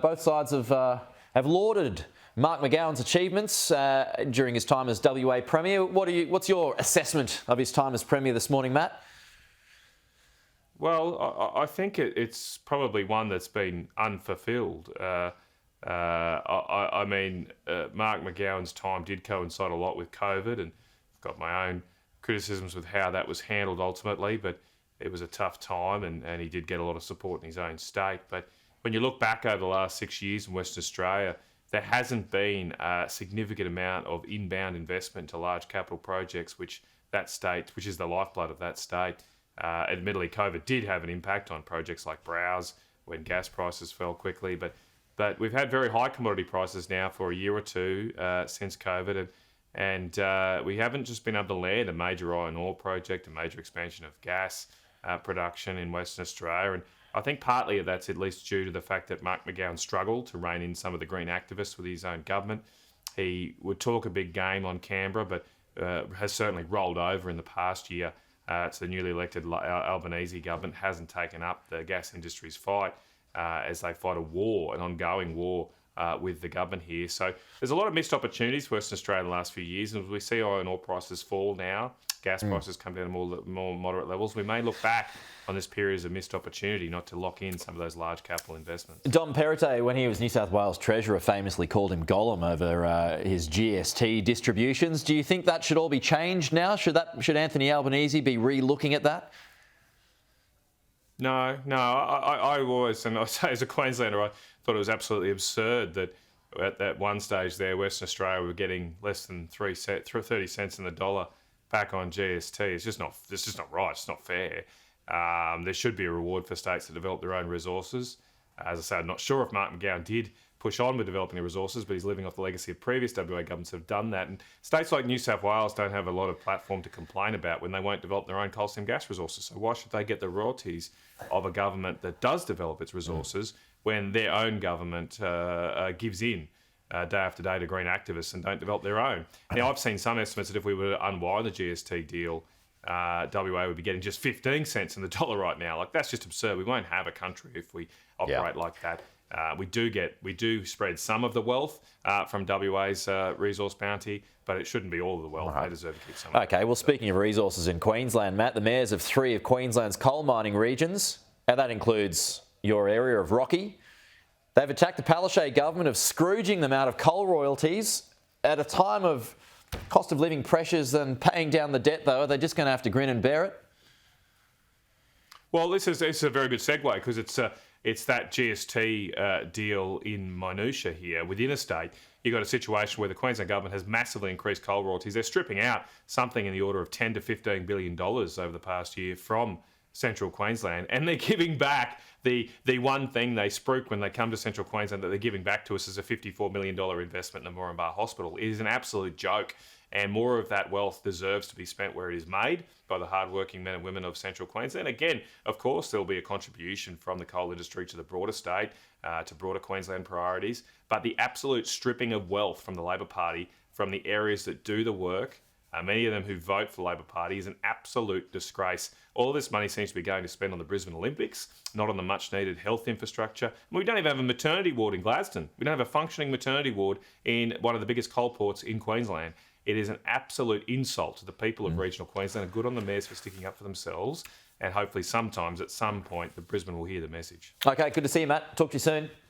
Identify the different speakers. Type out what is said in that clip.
Speaker 1: Both sides have lauded Mark McGowan's achievements during his time as WA Premier. What's your assessment of his time as Premier this morning, Matt?
Speaker 2: Well, I think it's probably one that's been unfulfilled. I mean, Mark McGowan's time did coincide a lot with COVID, and I've got my own criticisms with how that was handled ultimately, but it was a tough time, and he did get a lot of support in his own state. But when you look back over the last 6 years in Western Australia, there hasn't been a significant amount of inbound investment into large capital projects, which is the lifeblood of that state. Admittedly, COVID did have an impact on projects like Browse when gas prices fell quickly, but we've had very high commodity prices now for a year or two since COVID, and we haven't just been able to land a major iron ore project, a major expansion of gas production in Western Australia. And I think partly that's at least due to the fact that Mark McGowan struggled to rein in some of the green activists with his own government. He would talk a big game on Canberra, but has certainly rolled over in the past year to the newly elected Albanese government, hasn't taken up the gas industry's fight as they fight an ongoing war with the government here. So there's a lot of missed opportunities for Western Australia in the last few years, and as we see iron ore prices fall now, gas prices come down to more moderate levels, we may look back on this period as a missed opportunity not to lock in some of those large capital investments.
Speaker 1: Dom Perrottet, when he was New South Wales Treasurer, famously called him Gollum over his GST distributions. Do you think that should all be changed now? Should Anthony Albanese be re-looking at that?
Speaker 2: No. I always, and I say as a Queenslander, I thought it was absolutely absurd that at that one stage there, Western Australia were getting less than 30 cents in the dollar back on GST. It's just not right. It's not fair. There should be a reward for states that develop their own resources. As I said, I'm not sure if Mark McGowan did push on with developing the resources, but he's living off the legacy of previous WA governments that have done that. And states like New South Wales don't have a lot of platform to complain about when they won't develop their own coal seam gas resources. So why should they get the royalties of a government that does develop its resources when their own government gives in day after day to green activists and don't develop their own? Now, I've seen some estimates that if we were to unwind the GST deal, WA would be getting just 15 cents in the dollar right now. Like, that's just absurd. We won't have a country if we operate like that. We do spread some of the wealth from WA's resource bounty, but it shouldn't be all of the wealth. Right. They deserve to keep some.
Speaker 1: Okay, well, speaking of resources in Queensland, Matt, the mayors of 3 of Queensland's coal mining regions, and that includes your area of Rocky, they've attacked the Palaszczuk government of scrooging them out of coal royalties at a time of cost of living pressures and paying down the debt, though. Are they just going to have to grin and bear it?
Speaker 2: Well, this is a very good segue because it's that GST deal in minutiae here. Within a state, you've got a situation where the Queensland government has massively increased coal royalties. They're stripping out something in the order of $10 to $15 billion over the past year from central Queensland, and they're giving back the one thing they spruik when they come to central Queensland that they're giving back to us as a $54 million investment in the Moranbah Hospital. It is an absolute joke, and more of that wealth deserves to be spent where it is made by the hardworking men and women of central Queensland. Again, of course, there'll be a contribution from the coal industry to the broader state, to broader Queensland priorities, but the absolute stripping of wealth from the Labor Party from the areas that do the work, many of them who vote for the Labor Party, is an absolute disgrace. All of this money seems to be going to spend on the Brisbane Olympics, not on the much-needed health infrastructure. And we don't even have a maternity ward in Gladstone. We don't have a functioning maternity ward in one of the biggest coal ports in Queensland. It is an absolute insult to the people of regional Queensland, and good on the mayors for sticking up for themselves. And hopefully sometimes, at some point, the Brisbane will hear the message.
Speaker 1: Okay, good to see you, Matt. Talk to you soon.